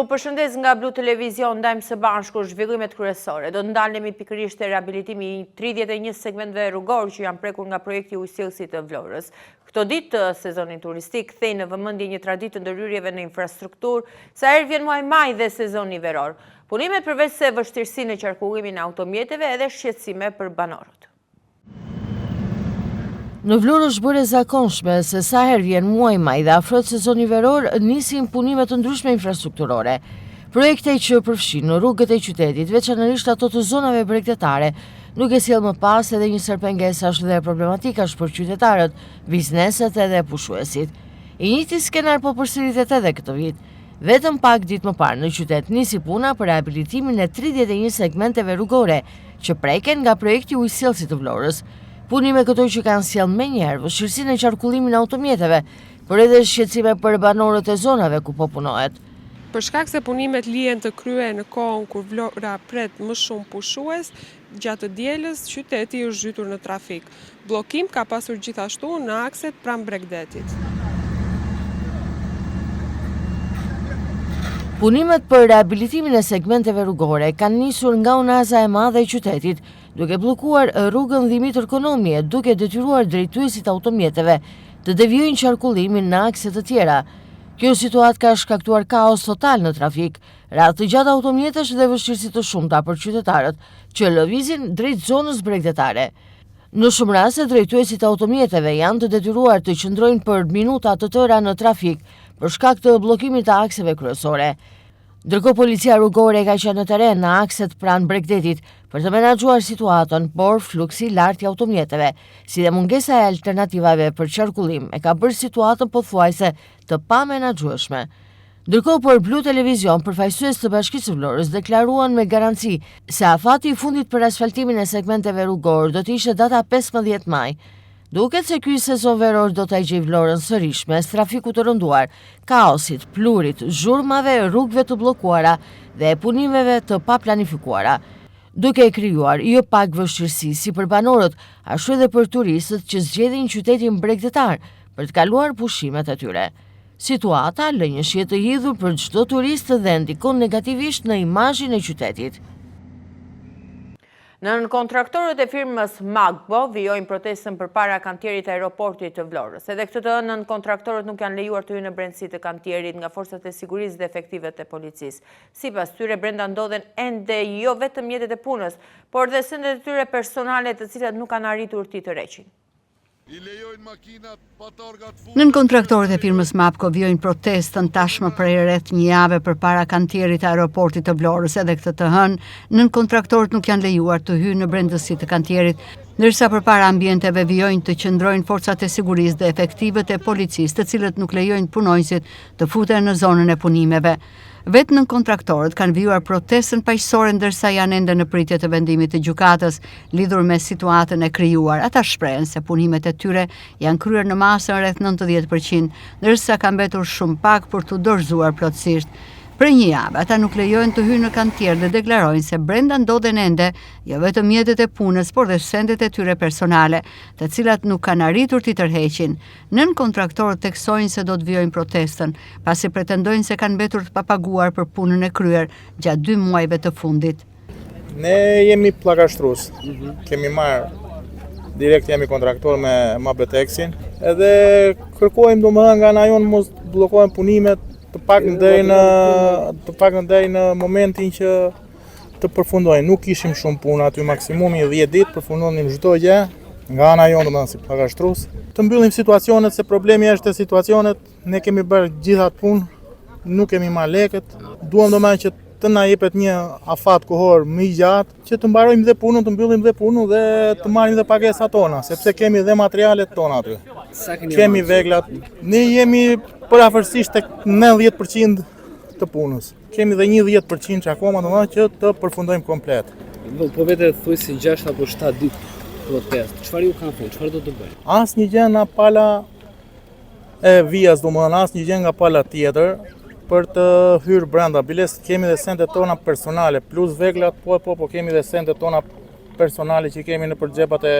përshëndes nga Blu Televizion, ndajmë së bashku zhvillimet kryesore. Do ndalemi pikërisht e rehabilitimi i 31 segmenteve rrugor që janë prekur nga projekti ujësillësit të Vlorës. Këto ditë të sezonit turistik kthejnë në vëmendje një traditë të ndërhyrjeve në infrastrukturë, sa herë vjen muaj maj dhe sezoni veror. Punimet përveç se vështirësi në qarkullimin e automjeteve edhe shqetësime për banorët. Në Vlorë është bërë e zakonshme se sa herë vjen muaj maj dhe afrohet sezoni veror, nisin punime të ndryshme infrastrukturore. Projekte që përfshin në rrugët e qytetit, veçanërisht ato të zonave bregdetare, nuk e sjell më pas edhe një sër pengesash dhe problematikash për qytetarët, bizneset edhe pushuesit. I njëjti skenar po përsëritet edhe këtë vit. Vetëm pak ditë më parë në qytet nisi puna për rehabilitimin e 31 segmenteve rrugore që preken nga projekti ujësillësit të Vlorës. Punime këto që kanë sjellë menjëherë vështirësinë e qarkullimit në automjeteve, por edhe shqetësime për banorët e zonave ku po punohet. Për shkak se punimet lihen të kryhen në kohën kur Vlora pret më shumë pushues, gjatë dielës qyteti është zhytur në trafik. Bllokim ka pasur gjithashtu në akset pranë Bregdetit. Punimet për rehabilitimin e segmenteve rrugore kanë nisur nga unaza e madhe e qytetit, duke bllokuar rrugën Dhimitër Konomie, duke detyruar drejtuesit automjeteve të devijojnë qarkullimin në akse të tjera. Kjo situatë ka shkaktuar kaos total në trafik, radhë të gjatë automjetesh dhe vështirësi të shumta për qytetarët që lëvizin drejt zonës bregdetare. Në shumë raste drejtuesit automjeteve janë të detyruar të qëndrojnë për minuta të tëra në trafik për shkak të bllokimit të akseve kryesore. Ndërkohë policia rrugore ka qenë në teren në akset pranë Bregdetit për të menaxhuar situatën, por fluksi i lartë i automjeteve, si dhe mungesa e alternativave për qarkullim, e ka bërë situatën pothuajse të pamenaxhueshme. Ndërkohë për Blu Televizion, përfaqësues të Bashkisë së Vlorës deklaruan me garanci se afati i fundit për asfaltimin e segmenteve rrugor do të ishte data 15 maj. Duket se ky sezon veror do ta gjejë Vlorën sërish mes trafikut të rënduar, kaosit, plurit, zhurmave, rrugëve të bllokuara dhe punimeve të paplanifikuara, duke krijuar jo pak vështirësi si për banorët, ashtu edhe për turistët që zgjedhin qytetin bregdetar për të kaluar pushimet e tyre. Situata lë një shihet të hidhur për çdo turist dhe ndikon negativisht në imazhin e qytetit. Nënkontraktorët e firmës Magbo vijojnë protestën përpara kantierit të aeroportit të Vlorës. Edhe këtë të nënkontraktorët nuk janë lejuar të hyjnë në brendësi të kantierit nga forcat e sigurisë dhe efektivet e policisë. Sipas tyre brenda ndodhen ende jo vetëm mjetet e punës, por dhe sendet e tyre personale të cilat nuk kanë arritur të tërheqin. Nënkontraktorët e firmës Mapco vijojnë protestën tashmë prej rreth një jave përpara kantierit të aeroportit të Vlorës. Edhe këtë të hënë, nënkontraktorët nuk janë lejuar të hyjnë në brendësi të kantierit, ndërsa përpara ambienteve vijojnë të qëndrojnë forcat e sigurisë dhe efektivet e policisë, të cilët nuk lejojnë punonjësit të futen në zonën e punimeve. Vetë nënkontraktorët kanë vijuar protestën paqësore ndërsa janë ende në pritje të vendimit të gjykatës lidhur me situatën e krijuar. Ata shprehen se punimet e tyre janë kryer në masën rreth 90%, ndërsa ka mbetur shumë pak për të dorëzuar plotësisht. Për një javë, ata nuk lejojnë të hyjnë në kantier dhe deklarojnë se brenda ndodhen ende jo vetëm mjetet e punës, por dhe sendet e tyre personale, të cilat nuk kanë arritur t'i tërheqin. Nënkontraktorët theksojnë se do të vijojnë protestën, pasi pretendojnë se kanë mbetur të papaguar për punën e kryer gjatë 2 muajve të fundit. Ne jemi pllakashtrues. Kemi marrë direkt, jemi kontraktor me Mabetexin, edhe kërkojmë domethënë nga ana jonë mos bllokojnë punimet të pak ndaj në momentin që të përfundojnë. Nuk kishim shumë punë aty, maksimumi 10 ditë përfundonim çdo gjë nga ana jonë domethënë si pllakashtrues. Të mbyllim situacionet, se problemi është te situacionet, ne kemi bërë gjithat punë, nuk kemi marrë lekët. Duam domethënë që të na jepet një afat kohor më i gjatë, që të mbarojmë dhe punën, të mbyllim dhe punën dhe të marrim dhe pagesat tona, sepse kemi dhe materialet tona aty. Kemi veglat. Ne jemi përafërsisht tek 90% të punës. Kemi dhe një 10% që akoma domethënë që të përfundojmë komplet. Po vetë thuaj si 6 apo 7 ditë protest. Çfarë ju kanë thënë? Çfarë do të bëjnë? Asnjë gjë nga pala e vijas, domethënë asnjë gjë nga pala tjetër për të hyrë brenda. Biles kemi dhe sendet tona personale plus veglat, po kemi dhe sendet tona personale që kemi në përxhepat e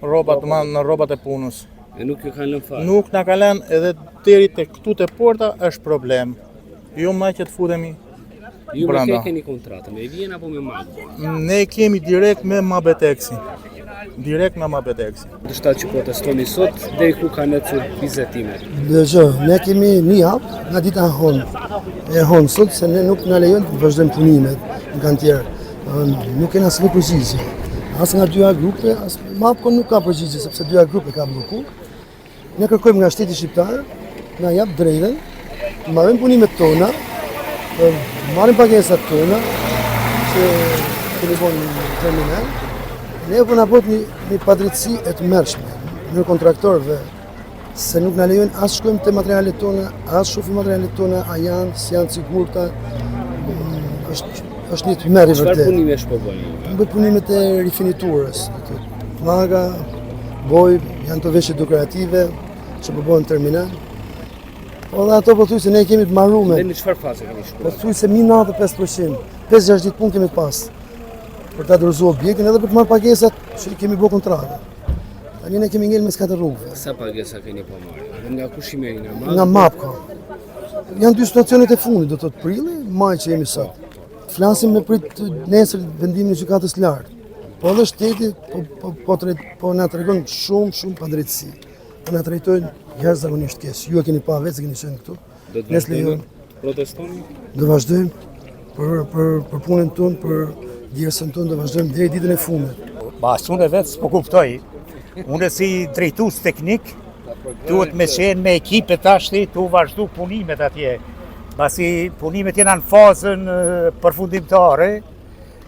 rrobat, domethënë në rrobat e punës. E nuk ju kanë lënë fare. Nuk na kanë lënë, edhe deri te këtu te porta është problem. Jo më që të futemi Ju me brenda. ke keni kontratë, me Vjen apo me Magbo? Ne kemi direkt me Mabetexin. Direkt me Mabetexin. Dështa që protestoni sot, deri ku ka ecur vizetimet? Dëgjoj, ne kemi një javë nga dita e honë sot, se ne nuk na lejon të vazhdojmë punimet në kantier. Nuk kena asnjë përgjigje. As nga dyja grupe, as MAPCO nuk ka përgjigje, sepse dyja grupe ka bloku. Ne kërkojmë nga shteti shqiptar, na jap drejtën, të marrim punimet tona, të marrim pagesat tona, që kemi bën në terminal. Ne po na bëhet një padrejtësi e të mërshme në kontraktorëve, se nuk na lejojnë as shkojmë te materialet tona, as shohim materialet tona, a janë, si janë sigurta. Është një tmerr i Çfarë vërtet. punimesh po bëni? Bëj punimet e rifiniturës, ato plaga, boj, janë të veshje dekorative që po bëhen në terminal. Po dhe ato po thuj se ne kemi të marrume. Dhe në çfarë faze keni Po shkuar? thuj se mi 95%, 5-6 ditë punë kemi pas për ta dorëzuar objektin edhe për të marrë pagesat që kemi bërë kontratë. Tani ne kemi ngel mes katër rrugëve. Sa pagesa keni po marrë? Dhe nga kush i merri nga Magbo? Nga MAPCO. Janë dy situacionet e fundit, do të thotë prilli, maj që jemi sot. Flasim me prit nesër vendimin e gjykatës lartë. Po edhe shteti po na tregon shumë padrejtësi. Po na trajtojnë jashtëzakonisht keq. Ju e keni pa vetë se keni qenë këtu. Do të Nes lejon. protestoni? Do vazhdojmë për punën tonë, për djersën tonë, do vazhdojmë deri ditën e fundit. Unë vetë s'po kuptoj. Unë si drejtues teknik, duhet me qenë me ekipe tashti tu vazhdu punimet atje. Pasi punimet jena në fazën përfundimtare,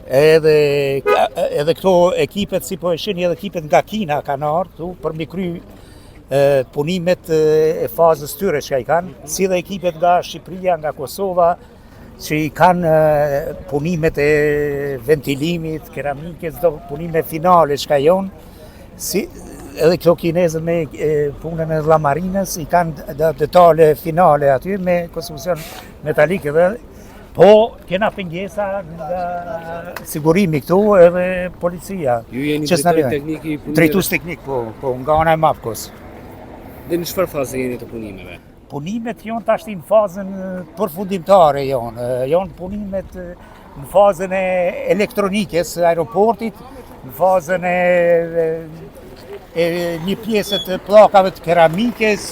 edhe këto ekipet si po e shihni edhe ekipet nga Kina kanë ardhur tu për mi kry punimet e fazës tyre që i kanë, si dhe ekipet nga Shqipëria, nga Kosova, që i kanë punimet e ventilimit, keramikës, do punime finale që ka jonë, si edhe këto kinezët me punën e llamarinës i kanë detale finale aty me konstruksion metalik edhe, po kena pengesa nga sigurimi këtu edhe policia. Ju jeni Që s'na drejtori lejojnë. teknik i punimeve? Drejtues teknik, po nga ana e MAPCO-s. Dhe në çfarë faze jeni të punimeve? Punimet janë tash në fazën përfundimtare janë punimet në fazën e elektronikës së aeroportit, në fazën e një pjesë të pllakave të keramikës,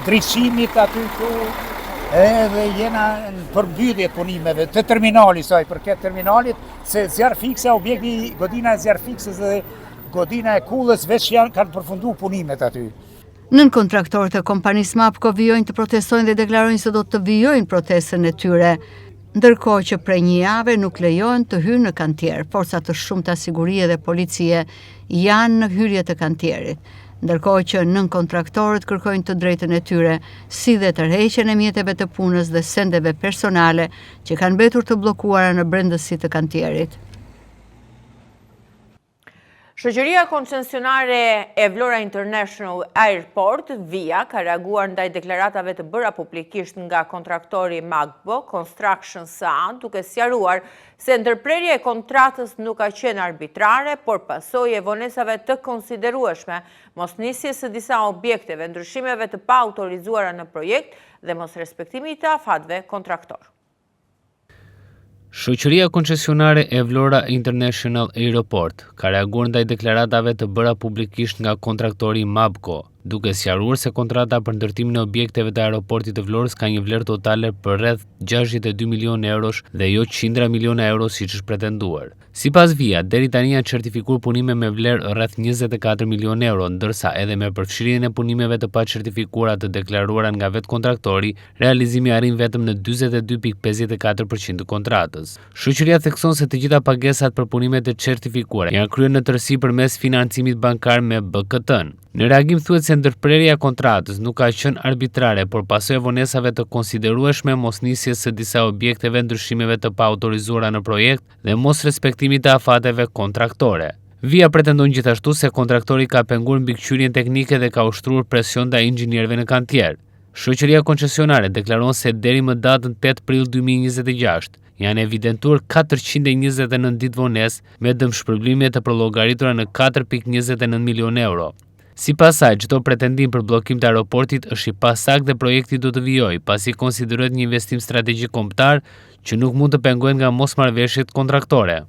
ndriçimit aty këtu, edhe jena në përmbyllje të punimeve të terminalit saj përket terminalit, se zjarr fikse, objekti godina e zjarr fiksës dhe godina e kullës veç kanë përfunduar punimet aty. Nën kontraktorët e kompanisë MAPCO vijojnë të protestojnë dhe deklarojnë se do të vijojnë protestën e tyre, ndërkohë që prej një jave nuk lejohen të hyjnë në kantier. Forca të shumta sigurie dhe policie janë në hyrje të kantierit, ndërkohë që nën kontraktorët kërkojnë të drejtën e tyre, si dhe tërheqjen e mjeteve të punës dhe sendeve personale që kanë mbetur të bllokuara në brendësi të kantierit. Shoqëria koncesionare e Vlora International Airport, VIA, ka reaguar ndaj deklaratave të bëra publikisht nga kontraktori MAGBO Construction SA, duke sqaruar se ndërprerja e kontratës nuk ka qenë arbitrare, por pasojë e vonesave të konsiderueshme, mosnisjes së disa objekteve, ndryshimeve të pa autorizuara në projekt dhe mos respektimit të afatëve kontraktor. Shoqëria koncesionare e Vlora International Airport ka reaguar ndaj deklaratave të bëra publikisht nga kontraktori MABCO, duke sqaruar se kontrata për ndërtimin e objekteve të aeroportit të Vlorës ka një vlerë totale për rreth 62 milionë eurosh dhe jo qindra miliona euro siç është pretenduar. Sipas VIA, deri tani janë certifikuar punime me vlerë rreth 24 milionë euro, ndërsa edhe me përfshirjen e punimeve të pacertifikuara të deklaruara nga vetë kontraktori, realizimi arrin vetëm në 42.54% të kontratës. Shoqëria thekson se të gjitha pagesat për punimet e certifikuara janë kryer në tërësi përmes financimit bankar me BKT-n. Në reagim thuhet se ndërprerja e kontratës nuk ka qenë arbitrare, por pasojë e vonesave të konsiderueshme, mosnisjes së disa objekteve, ndryshimeve të pa autorizuara në projekt dhe mos respektimit të afateve kontraktore. VIA pretendon gjithashtu se kontraktori ka penguar mbikëqyrjen teknike dhe ka ushtruar presion ndaj inxhinierëve në kantier. Shoqëria koncesionare deklaron se deri më datën 8 prill 2026 janë evidentuar 429 ditë vonesë me dëmshpërblime të përllogaritura në 4.29 milionë euro. Sipas saj, çdo pretendim për bllokim të aeroportit është i pasakt dhe projekti do të vijojë, pasi konsiderohet një investim strategjik kombëtar që nuk mund të pengohet nga mosmarrëveshjet kontraktore.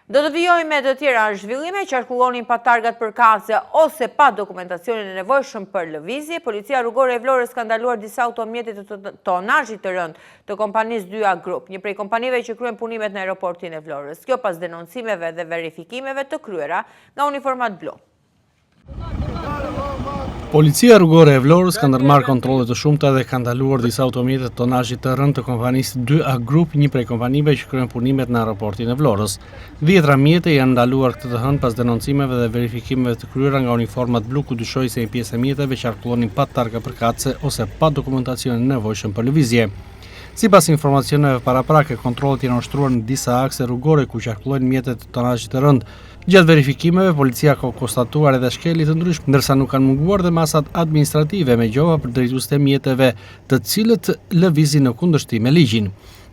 Do të vijojmë me të tjera zhvillime, qarkullonin pa targat përkatëse ose pa dokumentacionin e nevojshëm për lëvizje. Policia rrugore e Vlorës ka ndaluar disa automjete të tonazhit të rënd të kompanisë 2A Group, një prej kompanive që kryen punimet në aeroportin e Vlorës. Kjo pas denoncimeve dhe verifikimeve të kryera nga Uniformat Blu. Policia rrugore e Vlorës ka ndërmarrë kontrolle të shumta dhe ka ndaluar disa automjete të tonazhit të rënd të kompanisë 2A Group, një prej kompanive që kryen punimet në aeroportin e Vlorës. 10 mjete janë ndaluar këtë të hënë pas denoncimeve dhe verifikimeve të kryera nga Uniformat Blu, ku dyshoi se një pjesë e mjeteve qarkullonin pa targa përkatëse ose pa dokumentacionin e nevojshëm për lëvizje. Sipas informacioneve paraprake, kontrollet janë ushtruar në disa akse rrugore ku qarkullojnë mjetet të tonazhit të rënd. Gjatë verifikimeve, policia ka konstatuar edhe shkelje të ndryshme, ndërsa nuk kanë munguar dhe masat administrative me gjova për drejtuesit e mjeteve, të cilët lëvizin në kundërshtim me ligjin.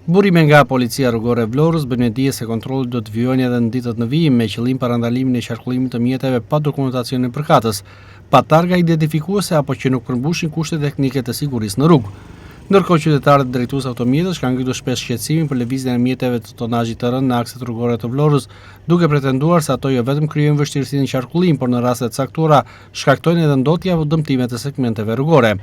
Burime nga Policia rrugore e Vlorës bën me dije se kontrollet do të vijojnë edhe në ditët në vijim me qëllim parandalimin e qarkullimit të mjeteve pa dokumentacionin e përkatës, pa targa identifikuese apo që nuk përmbushin kushtet teknike të sigurisë në rrugë. Ndërkohë qytetarët dhe drejtues automjetësh kanë ngritur shpesh shqetësimin për lëvizjen e mjeteve të tonazhit të rënd në akset rrugore të Vlorës, duke pretenduar se ato jo vetëm krijojnë vështirësi në qarkullim, por në raste të caktuara shkaktojnë edhe ndotje apo dëmtime të segmenteve rrugore.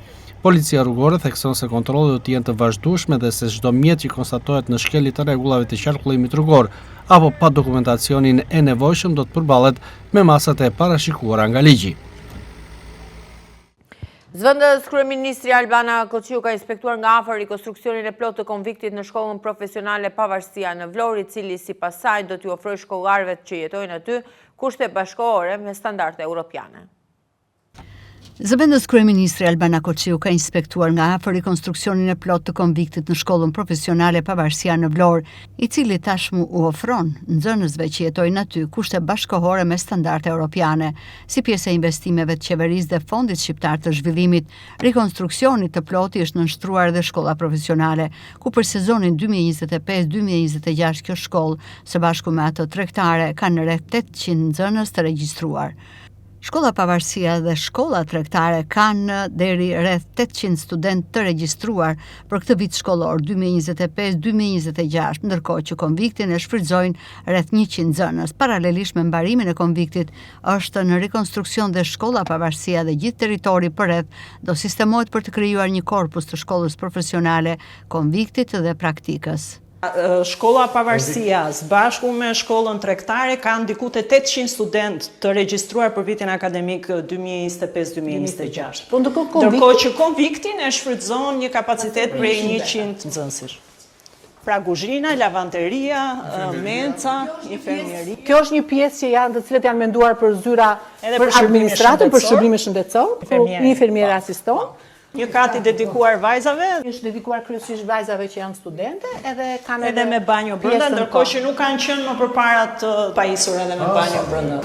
Policia rrugore thekson se kontrollet do të jenë të vazhdueshme dhe se çdo mjet që konstatohet në shkelje të rregullave të qarkullimit rrugor apo pa dokumentacionin e nevojshëm do të përballet me masat e parashikuara nga ligji. Zëvendës kryeministri Albana Kociu ka inspektuar nga afër rikonstruksionin e plotë të konviktit në shkollën profesionale Pavarësia në Vlorë, i cili sipas saj do t'ju ofrojë shkollarëve që jetojnë aty kushte bashkëkohore me standarde europiane. Zëvendës kryeministri Albana Kociu ka inspektuar nga afër rikonstruksionin e plotë të konviktit në shkollën profesionale Pavarësia në Vlorë, i cili tashmë u ofron nxënësve që jetojnë aty kushte bashkëkohore me standarde europiane. Si pjesë e investimeve të qeverisë dhe Fondit Shqiptar të Zhvillimit, rikonstruksionit të ploti është nënshtruar edhe shkolla profesionale, ku për sezonin 2025-2026 kjo shkollë, së bashku me ato tregtare, kanë rreth 800 nxënës të regjistruar. Shkolla Pavarësia dhe shkolla tregtare kanë deri rreth 800 studentë të regjistruar për këtë vit shkollor 2025-2026, ndërkohë që konviktin e shfrytëzojnë rreth 100 nxënës. Paralelisht me mbarimin e konviktit, është në rikonstruksion dhe shkolla Pavarësia dhe gjithë territori përreth do sistemohet për të krijuar një korpus të shkollës profesionale, konviktit dhe praktikës. Shkolla Pavarësia bashku me shkollën tregtare kanë diku te 800 studentë të regjistruar për vitin akademik 2025-2026. Ndërkohë që konviktin e shfrytëzon një kapacitet prej 100 nxënësish. Pra kuzhina, lavanderia, menca, infermieri. Kjo është një pjesë që janë të cilët janë menduar për zyra për administratën, për shërbime shëndetësor, një infermier asiston. Një kati dedikuar vajzave. Është dedikuar kryesisht vajzave që janë studente, edhe kanë edhe me banjo brenda, ndërkohë që nuk kanë qenë më përpara të pajisur edhe me banjo brenda.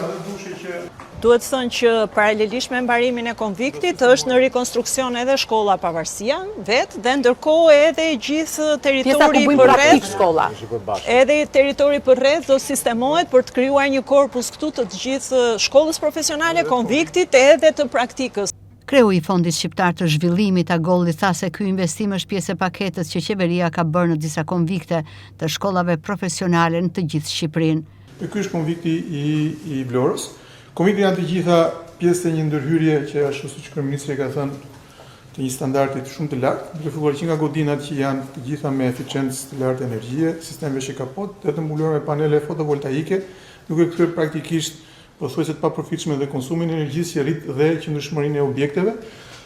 Duhet thënë që paralelisht me mbarimin e konviktit është në rikonstruksion edhe shkolla Pavarësia vet dhe ndërkohë edhe gjithë territori përreth edhe territori përreth do sistemohet për të krijuar një korpus këtu të gjithë shkollës profesionale, konviktit edhe të praktikës. Kreu i Fondit Shqiptar të Zhvillimit Agolli tha se ky investim është pjesë e paketës që qeveria ka bërë në disa konvikte të shkollave profesionale në të gjithë Shqipërinë. Ky është konvikti i Vlorës. Konvikti janë të gjitha pjesë të një ndërhyrje që ashtu siç kryeministri ka thënë, të një standardi shumë të lartë, duke filluar që nga godinat që janë të gjitha me eficiencë të lartë energjie, sistem veshje kapot, të mbuluar me panele fotovoltaike, duke kthyer praktikisht pothuajse të papërfitshme dhe konsumin e energjisë që rrit dhe qëndrueshmërinë e objekteve,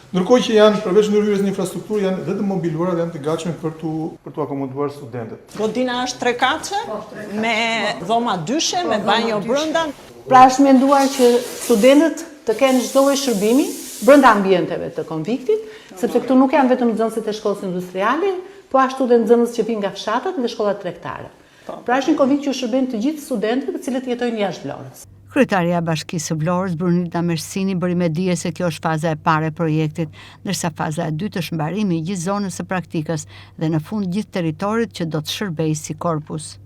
ndërkohë që janë përveç ndërhyrjes në infrastrukturë janë dhe të mobiluara dhe janë të gatshme për tu akomoduar studentët. Godina është 3 katëse me dhoma dyshe, me banjo brenda. Pra është menduar që studentët të kenë çdo lloj shërbimi brenda ambienteve të konviktit, sepse këtu nuk janë vetëm nxënësit e shkollës industriale, po ashtu dhe nxënës që vinë nga fshatat dhe shkollat tregtare. Pra është një konvikt që shërben të gjithë studentët të cilët jetojnë jashtë Vlorës. Kryetaria e Bashkisë së Vlorës, Brunilda Mersini, bëri me dije se kjo është faza e parë e projektit, ndërsa faza e dytë është mbarimi i gjithë zonës së praktikës dhe në fund gjithë territorit që do të shërbejë si korpus.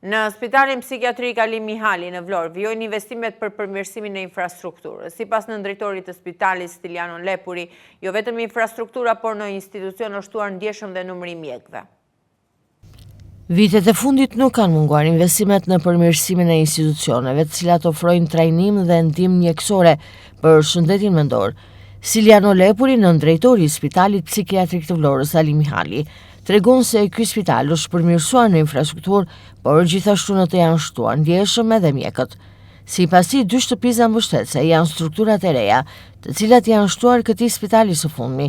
Në Spitalin Psikiatrik Ali Mihali në Vlorë vijojnë investimet për përmirësimin e infrastrukturës. Sipas nëndrejtorit të spitalit Stiliano Lepuri, jo vetëm infrastruktura, por në institucion është shtuar ndjeshëm dhe numri mjekëve. Vitet e fundit nuk kanë munguar investimet në përmirësimin e institucioneve, të cilat ofrojnë trajnim dhe ndihmë mjekësore për shëndetin mendor. Stiliano Lepuri, nëndrejtori i Spitalit Psikiatrik të Vlorës Ali Mihali, tregon se ky spital është përmirësuar në infrastrukturë, por gjithashtu në të janë shtuar ndjeshëm edhe mjekët. Sipas tij, 2 shtëpiza mbështetëse janë strukturat e reja, të cilat janë shtuar këtij spitali së fundmi,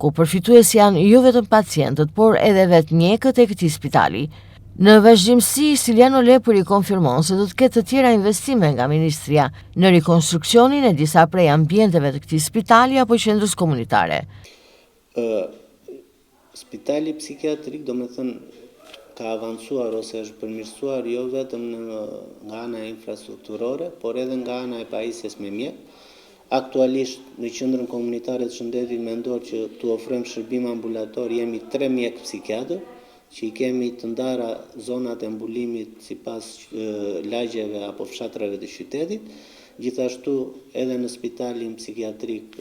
ku përfitues janë jo vetëm pacientët, por edhe vetë mjekët e këtij spitali. Në vazhdimsi, Stiliano Lepuri konfirmon se do të ketë të tjera investime nga Ministria në rikonstruksionin e disa prej ambienteve të këtij spitali apo qendrës komunitare. Spitali psikiatrik, do me thënë, ka avancuar ose është përmirësuar jo vetëm nga ana infrastrukturore, por edhe nga ana e pajisjes me mjek. Aktualisht në qendrën komunitare të shëndetit mendor që tu ofrojmë shërbim ambulator jemi 3 mjek psikiatër, që i kemi të ndara zonat e mbulimit sipas lagjeve apo fshatrave të qytetit. Gjithashtu edhe në spitalin psikiatrik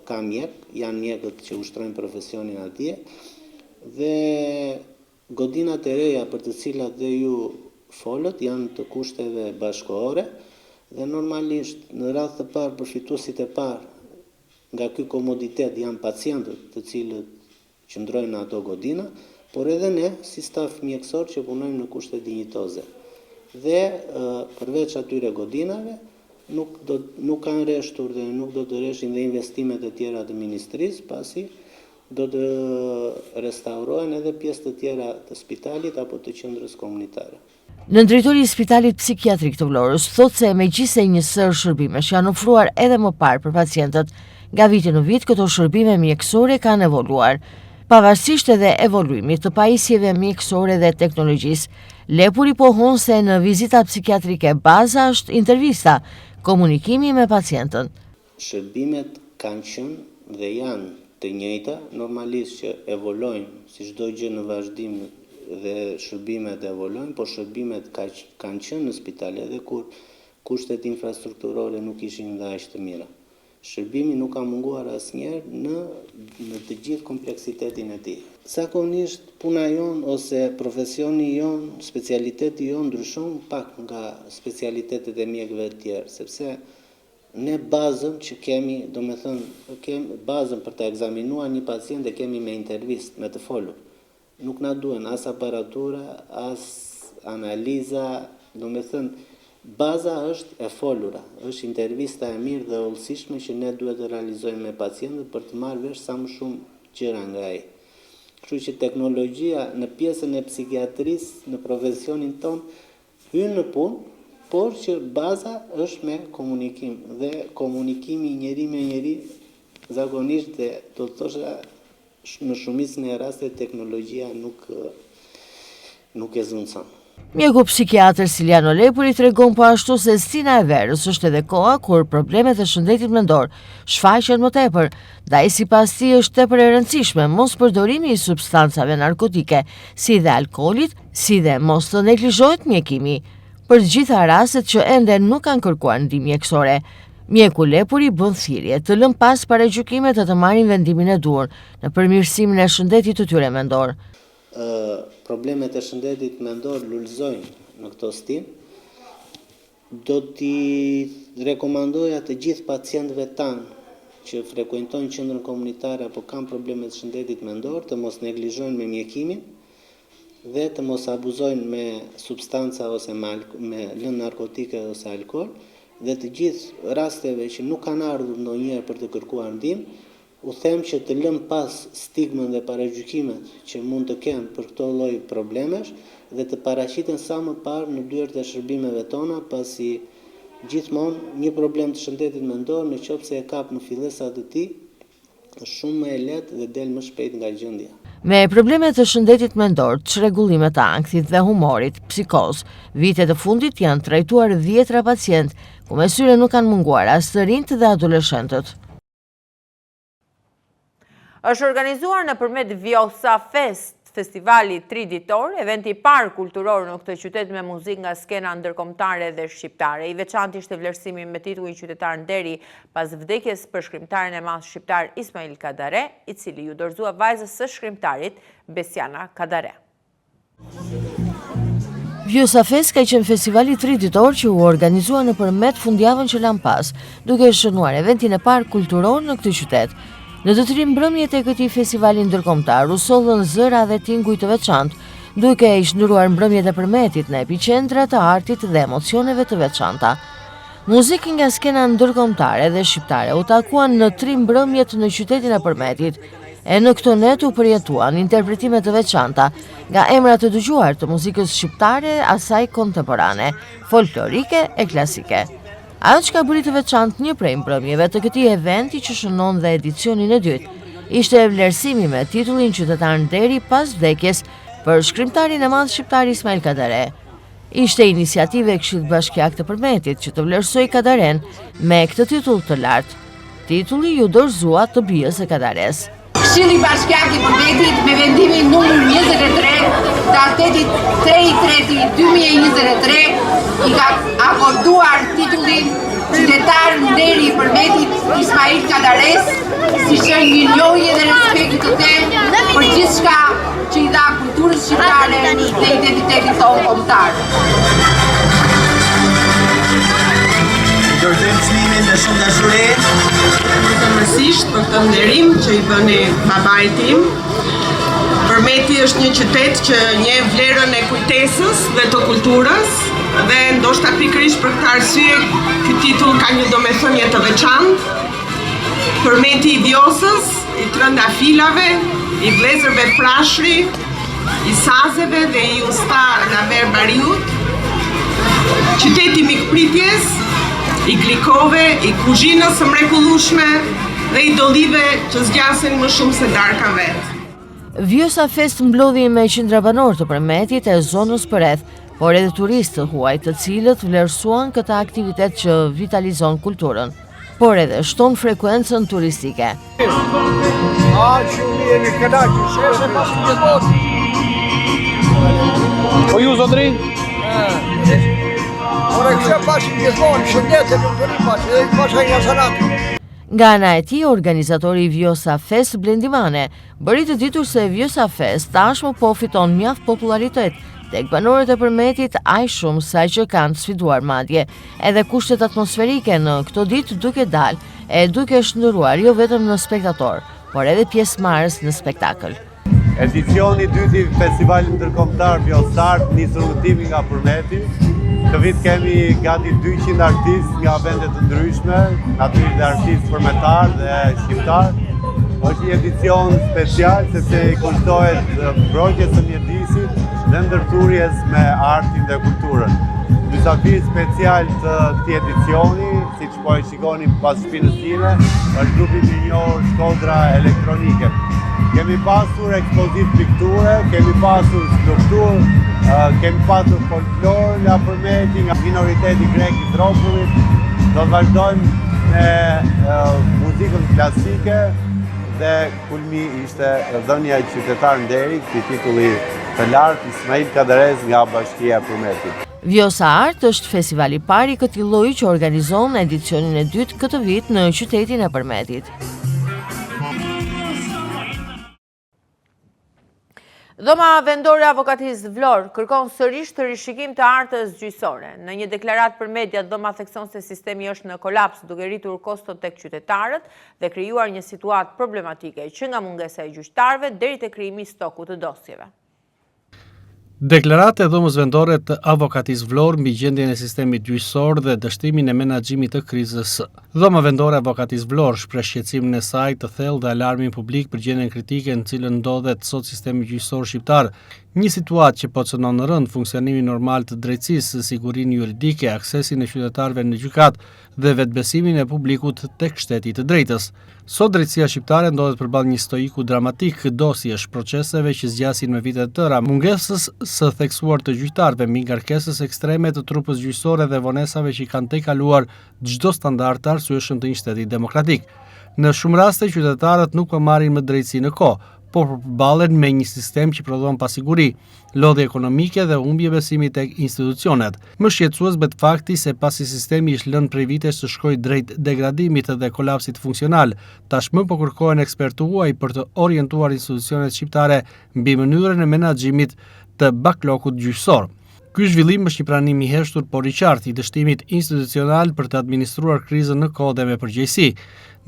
ka mjek, janë mjekët që ushtrojnë profesionin atje, dhe godinat e reja për të cilat dhe ju folët janë të kushteve bashkëore, dhe normalisht në radhë të parë përfituesit e parë nga ky komoditet janë pacientët të cilët qëndrojnë në ato godina, por edhe ne si staf mjekësor që punojmë në kushte dinjitoze. Dhe përveç atyre godinave nuk kanë rreshtur dhe nuk do të rreshin dhe investimet e tjera të ministrisë, pasi do të restaurohen edhe pjesë të tjera të spitalit apo të qendrës komunitare. Nëndrejtori i Spitalit Psikiatrik të Vlorës thotë se megjithëse një sër shërbimesh janë ofruar edhe më parë për pacientët, nga viti në vit këto shërbime mjekësore kanë evoluar. Pavarësisht edhe evoluimit të pajisjeve mjekësore dhe teknologjisë, Lepuri pohon se në vizitat psikiatrike baza është intervista, komunikimi me pacientën. Shërbimet kanë qenë dhe janë të njëjta, normalisht që evolojnë, si çdo gjë në vazhdim dhe shërbimet evolojnë, por shërbimet kanë qenë në spitale edhe kur kushtet infrastrukturore nuk ishin dhe aq të mira. Shërbimi nuk ka munguar asnjëherë në të gjithë kompleksitetin e tij. Zakonisht puna jon ose profesioni jon, specialiteti jon ndryshon pak nga specialitetet e mjekëve të tjerë, sepse ne bazën që kemi, do me thënë, kemi bazën për të ekzaminuar një pacient e kemi me intervistë, me të folur. Nuk na duhen as aparatura, as analiza, do me thënë, baza është e folura, është intervista e mirë dhe hollësishme që ne duhet të realizojmë me pacientët për të marrë vesh sa më shumë gjëra nga ai. Kështu që teknologjia në pjesën e psikiatrisë, në profesionin ton, hyn në punë, por që baza është me komunikim dhe komunikimi njeri me njeri zakonisht dhe do të thosha në shumicën e rastet teknologjia nuk e zëvendëson. Mjeku psikiatër Stiliano Lepuri tregon po ashtu se stina e verës është edhe koha kur problemet e shëndetit mendor shfaqen më tepër, ndaj sipas tij është tepër e rëndësishme mos përdorimi i substancave narkotike, si dhe alkoolit, si dhe mos të neglizhohet mjekimi, për të gjitha rastet që ende nuk kanë kërkuar ndihmë mjekësore. Mjeku Lepuri bën thirrje të lënë pas paragjykimet të marrin vendimin e duhur në përmirësimin e shëndetit të tyre mendor. Problemet e shëndetit mendor lulëzojnë në këto stin, do t'i rekomandoja të gjithë pacientëve tanë që frekuentojnë qendrën komunitare apo kanë probleme të shëndetit mendor të mos neglizhojnë me mjekimin dhe të mos abuzojnë me substanca ose me lënë narkotike ose alkool, dhe të gjithë rasteve që nuk kanë ardhur ndonjëherë për të kërkuar ndihmë, u them që të lëm pas stigmën dhe paragjykimet që mund të kenë për këto lloj problemesh dhe të paraqiten sa më parë në dyert e shërbimeve tona, pasi gjithmonë një problem të shëndetit mendor nëse e kap në fillesat e tij është shumë më e lehtë dhe del më shpejt nga gjendja. Me problemet të shëndetit mendor, çrregullimet të ankthit dhe humorit, psikoz, vitet e fundit janë trajtuar 10 pacientë, ku mesyre nuk kanë munguar as të rinjt dhe adoleshentët. Është organizuar nëpërmjet Vjosa Fest, Festivali 3 ditor, eventi i parë kulturor në këtë qytet me muzikë nga skena ndërkombëtare dhe shqiptare. I veçantë ishte vlerësimi me titullin Qytetar Nderi pas vdekjes për shkrimtarin e madh shqiptar Ismail Kadare, i cili ju dorëzua vajzës së shkrimtarit Besiana Kadare. Vjosa Fest ka qenë festivali 3 ditor që u organizua nëpërmjet fundjavën që lan pas, duke shënuar eventin e parë kulturor në këtë qytet. Në të 3 mbrëmjet e këtij festivali ndërkombëtar u sollën zëra dhe tinguj të veçantë, duke i shndruar mbrëmjet e përmetit në epicentra të artit dhe emocioneve të veçanta. Muzikë nga skena ndërkombëtare dhe shqiptare u takuan në 3 mbrëmjet në qytetin e përmetit, e në këto net u përjetuan interpretime të veçanta nga emra të dëgjuar të muzikës shqiptare, asaj kontemporane, folklorike e klasike. Ajo që ka bëri të veçantë një prej mbrëmjeve të këtij eventi që shënon dhe edicionin e dytë, ishte vlerësimi me titullin Qytetar Nderi pas vdekjes për shkrimtarin e madh shqiptar Ismail Kadare. Ishte iniciative e Këshillit Bashkiak të Përmetit që të vlerësoi Kadaren me këtë titull të lartë. Titulli ju dorëzua të bijës së Kadares. Këshilli Bashkiak i Përmetit me vendimin numër 23 të atetit 3/3/2023 i ka akorduar titullin Qytetar Nderi i Përmetit Ismail Kadares si shenjë mirënjohje dhe respekti të tem për gjithçka që i dha kulturës shqiptare dhe identitetit tonë kombëtar. Dorëzojmë çmimin me shumë dashuri. Përmësisht për këtë nderim që i bëni babait tim. Përmeti është një qytet që njeh vlerën e kujtesës dhe të kulturës dhe ndoshta pikërisht për këtë arsye ky titull ka një domethënie të veçantë. Përmeti i Vjosës, i trëndafilave, i vlezërve Prashri, i sazeve dhe i usta Laver Bariut. Qyteti mikpritjes, i klikove, i kuzhinës së mrekullueshme dhe i dollive që zgjasin më shumë se darka vet. Vjosa Fest mblodhi me qindra banor të përmetit e zonës përreth, por edhe turistë huaj të cilët vlerësuan këtë aktivitet që vitalizon kulturën, por edhe shton frekuencën turistike. Po ju zotri? Ora kisha pashë gjithmonë, shëndetje, nuk të pashë, edhe pasha nga sanat. Nga ana e tij, organizatori i Vjosa Fest Blendimane bëri të ditur se Vjosa Fest tashmë po fiton mjaft popularitet tek banorët e përmetit, aq shumë sa që kanë sfiduar madje edhe kushtet atmosferike në këto ditë duke dalë e duke shndruar jo vetëm në spektator, por edhe pjesëmarrës në spektakël. Edicioni 2 i Festivalit Ndërkombëtar Vjosart nisur udhëtimi nga përmeti. Këtë vit kemi gati 200 artistë nga vende të ndryshme, natyrisht dhe artistë përmetar dhe shqiptar. Është një edicion special sepse i kushtohet mbrojtjes së mjedisit dhe ndërthurjes me artin dhe kulturën. Mysafir special të këtij edicioni, siç po e shikoni pas shpinës time, është grupi minor Shkodra Elektronike. Kemi pasur ekspozit pikture, kemi pasur skulpturë, kemi pasur folklor nga përmeti, nga minoriteti grek i Tropullit. Do të vazhdojmë me muzikën klasike dhe kulmi ishte dhënia e Qytetar Nderi, këtij titulli të lartë Ismail Kadares nga Bashkia e Përmetit. Vjosa Art është festivali i parë i këtij lloji që organizon edicionin e dytë këtë vit në qytetin e Përmetit. Dhoma vendore Avokatisë Vlorë kërkon sërish të rishikim të artës gjyqësore. Në një deklaratë për media, dhoma thekson se sistemi është në kolaps duke rritur kostot tek qytetarët dhe krijuar një situatë problematike që nga mungesa e gjyqtarëve deri te krijimi i stokut të dosjeve. Deklarata e dhomës vendore të Avokatisë Vlorë mbi gjendjen e sistemit gjyqësor dhe dështimin e menaxhimit të krizës. Dhoma vendore e Avokatisë Vlorë shpreh shqetësimin e saj të thellë dhe alarmin publik për gjendjen kritike në cilën ndodhet sot sistemi gjyqësor shqiptar, një situatë që po cënon në rënd funksionimin normal të drejtësisë, sigurinë juridike, aksesin e qytetarëve në gjykatë dhe vetbesimin e publikut tek shteti i të drejtës. Sot drejtësia shqiptare ndodhet përballë një stoiku dramatik dosjesh, proceseve që zgjasin me vite të tëra, mungesës së theksuar të gjyqtarëve, mbi ngarkesës ekstreme të trupës gjyqësore dhe vonesave që kanë tejkaluar çdo standard të arsyeshëm të një shteti demokratik. Në shumë raste qytetarët nuk po marrin më drejtësi në kohë, por përballen me një sistem që prodhon pasiguri, lodhje ekonomike dhe humbje besimi tek institucionet. Më shqetësues bëhet fakti se pasi sistemi ishte lënë prej vitesh të shkojë drejt degradimit dhe kolapsit funksional, tashmë po kërkohen ekspertë huaj për të orientuar institucionet shqiptare mbi mënyrën e menaxhimit të baklokut gjyqësor. Ky zhvillim është një pranim i heshtur por i qartë i dështimit institucional për të administruar krizën në kohë dhe me përgjegjësi.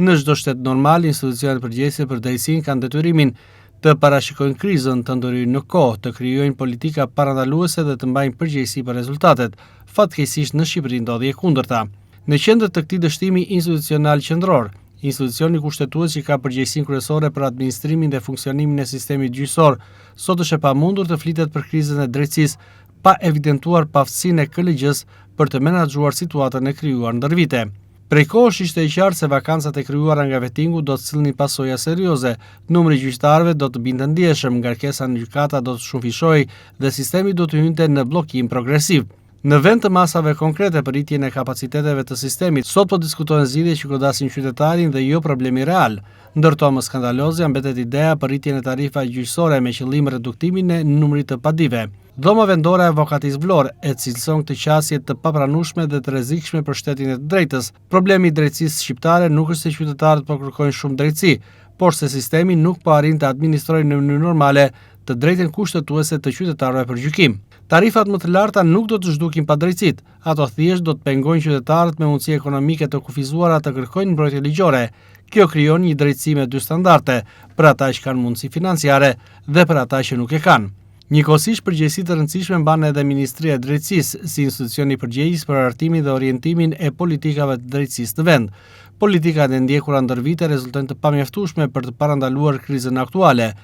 Në çdo shtet normal, institucionet përgjegjëse për drejtësinë kanë detyrimin të parashikojnë krizën, të ndërhyjnë në kohë, të krijojnë politika parandaluese dhe të mbajnë përgjegjësi për rezultatet. Fatkeqësisht në Shqipëri ndodhi e kundërta. Në qendër të këtij dështimi institucional qendror, institucioni kushtetues që ka përgjegjësinë kryesore për administrimin dhe funksionimin e sistemit gjyqësor, sot është e pamundur të flitet për krizën e drejtësisë pa evidentuar paftësinë e KLG-s për të menaxhuar situatën e krijuar ndër vite. Prej kohësh ishte e qartë se vakancat e krijuara nga vettingu do të sillnin pasoja serioze, numri i gjyqtarëve do të binte ndjeshëm, ngarkesa në gjykata do të shumëfishojë dhe sistemi do të hynte në bllokim progresiv. Në vend të masave konkrete për rritjen e kapaciteteve të sistemit, sot po diskutohen zgjidhje që godasin qytetarin dhe jo problemi real. Ndërto më skandaloze mbetet ideja për rritjen e tarifave gjyqësore me qëllim reduktimin e numrit të padive. Dhoma vendore e Avokatis Vlorë e cilëson këtë qasje të papranueshme dhe të rrezikshme për shtetin e të drejtës. Problemi i drejtësisë shqiptare nuk është se qytetarët po kërkojnë shumë drejtësi, por se sistemi nuk po arrin të administrojë në mënyrë normale të drejtën kushtetuese të qytetarëve për gjykim. Tarifat më të larta nuk do të zhdukin padrejtësitë, ato thjesht do të pengojnë qytetarët me mundësi ekonomike të kufizuara të kërkojnë mbrojtje ligjore. Kjo krijon një drejtësi me dy standarde, për ata që kanë mundësi financiare dhe për ata që nuk e kanë. Njëkohësisht përgjegjësi të rëndësishme mban edhe Ministria e Drejtësisë si institucioni i përgjegjës për hartimin dhe orientimin e politikave të drejtësisë në vend. Politikat e ndjekura ndër vite rezultojnë të pamjaftueshme për të parandaluar krizën aktuale.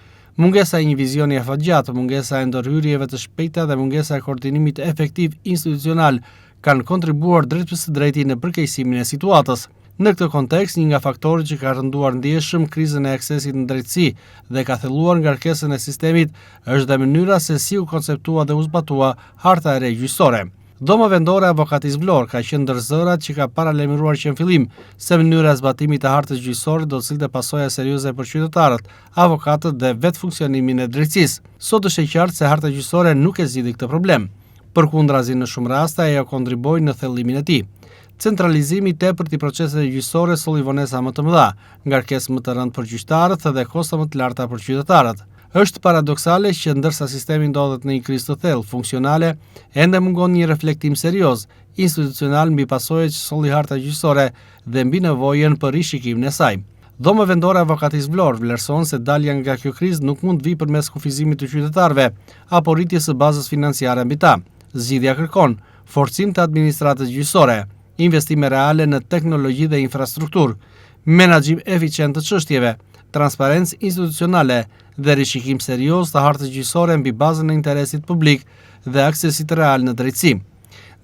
Mungesa e një vizioni afatgjatë, mungesa e ndërhyrjeve të shpejta dhe mungesa e koordinimit efektiv institucional kanë kontribuar drejt për së drejti në përkeqësimin e situatës. Në këtë kontekst, një nga faktorët që ka rënduar ndjeshëm krizën e aksesit në drejtësi dhe ka thelluar ngarkesën e sistemit është dhe mënyra se si u konceptua dhe u zbatua harta e re gjyqësore. Dhoma vendore e Avokatis Vlorë ka qenë ndër zërat që ka paralajmëruar që në fillim se mënyra e zbatimit të hartës gjyqësore do të sillte pasoja serioze për qytetarët, avokatët dhe vetë funksionimin e drejtësisë. Sot është e qartë se harta gjyqësore nuk e zgjidhi këtë problem. Përkundrazi në shumë raste ajo kontriboi në thellimin e tij. Centralizimi i tepërt i proceseve gjyqësore solli vonesa më të mëdha, ngarkesë më të rëndë për gjyqtarët dhe kosta më të larta për qytetarët. Është paradoksale që ndërsa sistemi ndodhet në një krizë të thellë, funksionale, ende mungon një reflektim serioz, institucional mbi pasojat që solli harta gjyqësore dhe mbi nevojën për rishikimin e saj. Dhoma vendore e Avokatis Vlorë vlerëson se dalja nga kjo krizë nuk mund të vijë përmes kufizimit të qytetarëve apo rritjes së bazës financiare mbi ta. Zgjidhja kërkon forcim të administratës gjyqësore, investime reale në teknologji dhe infrastrukturë, menaxhim eficient të çështjeve, transparencë institucionale dhe rishikim serioz të hartës gjyqësore mbi bazën e interesit publik dhe aksesit real në drejtësi.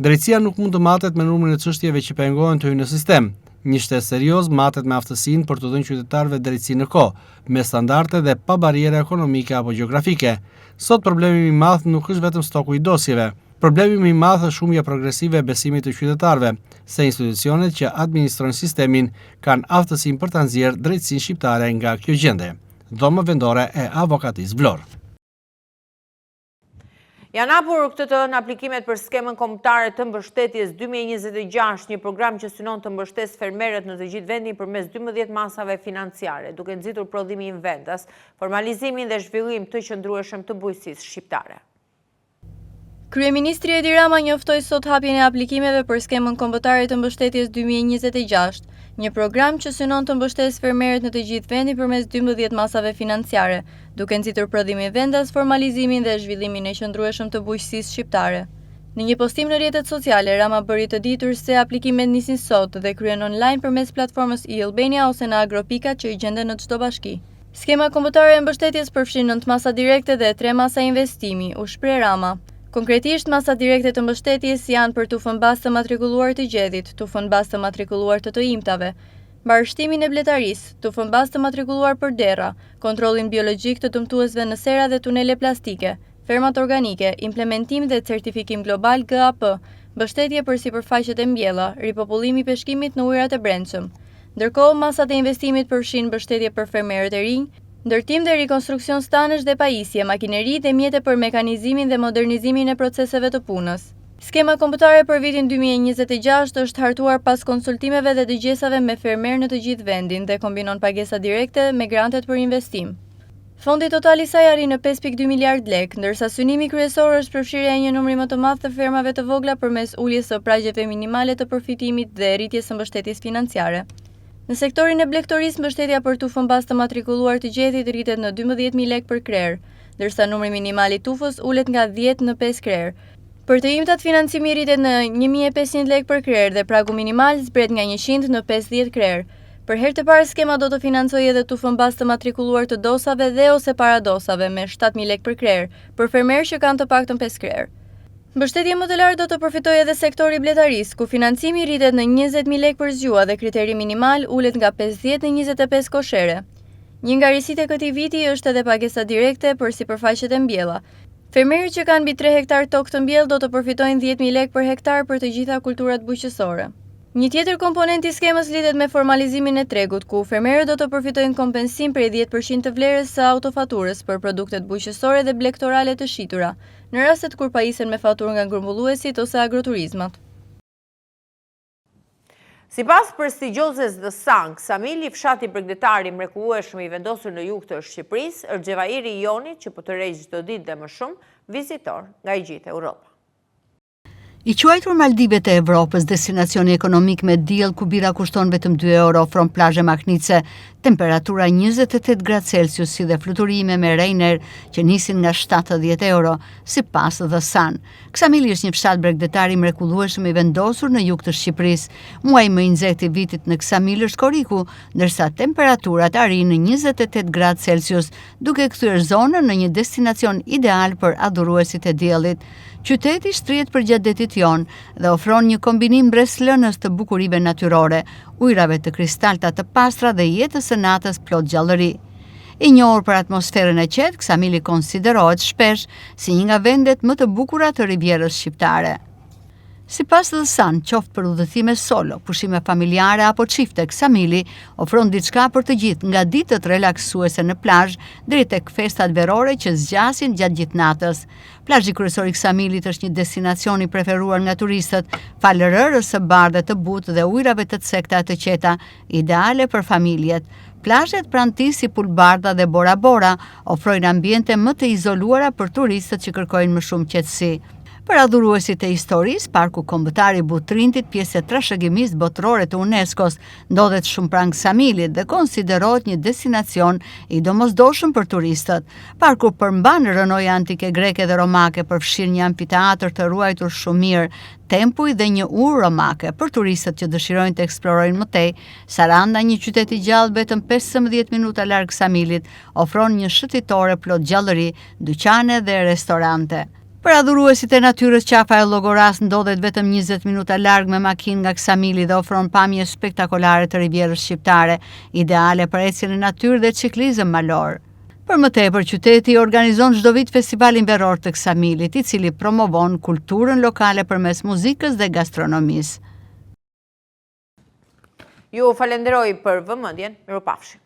Drejtësia nuk mund të matet me numrin e çështjeve që pengohen të hyjnë në sistem. Një shtet serioz matet me aftësinë për të dhënë qytetarëve drejtësi në kohë, me standarde dhe pa bariere ekonomike apo gjeografike. Sot problemi më i madh nuk është vetëm stoku i dosjeve. Problemi më i madh është shumja progresive e besimit të qytetarëve, se institucionet që administrojnë sistemin kanë aftësinë për ta nxjerrë drejtësinë shqiptare nga kjo gjendje. Dhoma vendore e Avokatis Vlorë. Janë hapur këtë të në aplikimet për skemën kombëtare të mbështetjes 2026, një program që synon të mbështes fermerët në të gjithë vendin përmes 12 masave financiare, duke nxitur prodhimin vendas, formalizimin dhe zhvillim të qëndrueshëm të bujqësisë shqiptare. Kryeministri Edi Rama njoftoi sot hapjen e aplikimeve për skemën kombëtare të mbështetjes 2026, një program që synon të mbështesë fermerët në të gjithë vendin përmes 12 masave financiare, duke nxitur prodhimin vendas, formalizimin dhe zhvillimin e qëndrueshëm të bujqësisë shqiptare. Në një postim në rrjetet sociale, Rama bëri të ditur se aplikimet nisin sot dhe kryen online përmes platformës e-Albania ose në Agropika që i gjenden në çdo bashki. Skema kombëtare e mbështetjes përfshin 9 masa direkte dhe 3 masa investimi, u shpreh Rama. Konkretisht, masa direkte të mbështetjes janë për tufën bazë të matrikulluar të gjedhit, tufën bazë të matrikulluar të imtave, mbarështimin e bletarisë, tufën bazë të matrikulluar për dera, kontrollin biologjik të dëmtuesve në sera dhe tunele plastike, fermat organike, implementim dhe certifikim global GAP, mbështetje për sipërfaqet e mbjella, ripopullimi i peshkimit në ujërat e brendshëm. Ndërkohë, masat e investimit përfshin mbështetje për fermerët e rinj, ndërtim dhe rikonstruksion stanësh dhe pajisje, makineri dhe mjete për mekanizimin dhe modernizimin e proceseve të punës. Skema kombëtare për vitin 2026 është hartuar pas konsultimeve dhe dëgjesave me fermer në të gjithë vendin dhe kombinon pagesa direkte me grantet për investim. Fondi total i saj arrin në 5.2 miliard lek, ndërsa synimi kryesor është përfshirja e një numri më të madh të fermave të vogla përmes uljes së pragjeve minimale të përfitimit dhe rritjes së mbështetjes financiare. Në sektorin e blegtorisë, mbështetja për tufën bas të matrikuluar të gjetit rritet në 12.000 lek për krerë, ndërsa numri minimal i tufës ulet nga 10 në 5 krerë. Për të imtat financimi rritet në 1.500 lek për krerë dhe pragu minimal zbret nga 100 në 50 krerë. Për herë të parë skema do të financojë edhe tufën bas të matrikuluar të dosave dhe ose para dosave me 7.000 lek për krerë, për fermerë që kanë të paktën 5 krerë. Mbështetje më të lartë do të përfitojë edhe sektori bletarisë, ku financimi rritet në 20.000 lek për zgjua dhe kriteri minimal ulet nga 50 në 25 koshere. Një nga risitë e këtij viti është edhe pagesa direkte për sipërfaqet e mbjella. Fermerët që kanë mbi 3 hektar tokë të mbjellë do të përfitojnë 10.000 lek për hektar për të gjitha kulturat bujqësore. Një tjetër komponent i skemës lidhet me formalizimin e tregut, ku fermerët do të përfitojnë kompensim prej 10% të vlerës së autofaturës për produktet bujqësore dhe blegtorale të shitura, në rastet kur pajisen me faturë nga grumbulluesit ose agroturizmat. Sipas prestigjozes The Sun, Ksamili, fshati bregdetar i mrekullueshëm i vendosur në jug të Shqipërisë, është Xhevairi i Jonit që po tërheq çdo ditë dhe më shumë vizitor nga i gjithë Europa. I quajtur Maldivet e Evropës, destinacioni ekonomik me diell ku bira kushton vetëm 2 euro, ofron plazhe maknice, temperatura 28 gradë Celsius si dhe fluturime me Ryanair që nisin nga 70 euro, sipas The Sun. Ksamili është një fshat bregdetar i mrekullueshëm i vendosur në jug të Shqipërisë. Muaji më i nxehtë i vitit në Ksamil është korriku, ndërsa temperaturat arrin në 28 gradë Celsius, duke kthyer zonën në një destinacion ideal për adhuruesit e diellit. Qyteti shtrihet përgjatë detit jon dhe ofron një kombinim breslënës të bukurive natyrore, ujrave të kristalta të pastra dhe jetës së natës plot gjallëri. I njohur për atmosferën e qetë, Ksamili konsiderohet shpesh si një nga vendet më të bukura të Rivierës shqiptare. Sipas The Sun, qoftë për udhëtime solo, pushime familjare apo çifte, Ksamili ofron diçka për të gjithë, nga ditët relaksuese në plazh deri tek festat verore që zgjasin gjatë gjithë natës. Plazhi kryesor i Ksamilit është një destinacion i preferuar nga turistët, falë rërës së bardhë të butë dhe ujrave të cekta të qeta, ideale për familjet. Plazhet pranë tij si Pulbardha dhe Bora Bora ofrojnë ambiente më të izoluara për turistët që kërkojnë më shumë qetësi. Për adhuruesit e historisë, Parku Kombëtar i Butrintit, pjesë e trashëgimisë botërore të UNESCO-s, ndodhet shumë pranë Ksamilit dhe konsiderohet një destinacion i domosdoshëm për turistët. Parku përmban rënoja antike greke dhe romake, përfshin një amfiteatër të ruajtur shumë mirë, tempuj dhe një urë romake për turistët që dëshirojnë të eksplorojnë më tej. Saranda, një qytet i gjallë vetëm 15 minuta larg Ksamilit, ofron një shëtitore plot gjallëri, dyqane dhe restorante. Për adhuruesit e natyrës, qafa e Llogoras ndodhet vetëm 20 minuta larg me makinë nga Ksamili dhe ofron pamje spektakolare të Rivierës shqiptare, ideale për ecjen në natyrë dhe ciklizëm malor. Për më tepër, qyteti organizon çdo vit festivalin veror të Ksamilit, i cili promovon kulturën lokale përmes muzikës dhe gastronomisë. Ju falenderoj për vëmendjen, mirupafshim.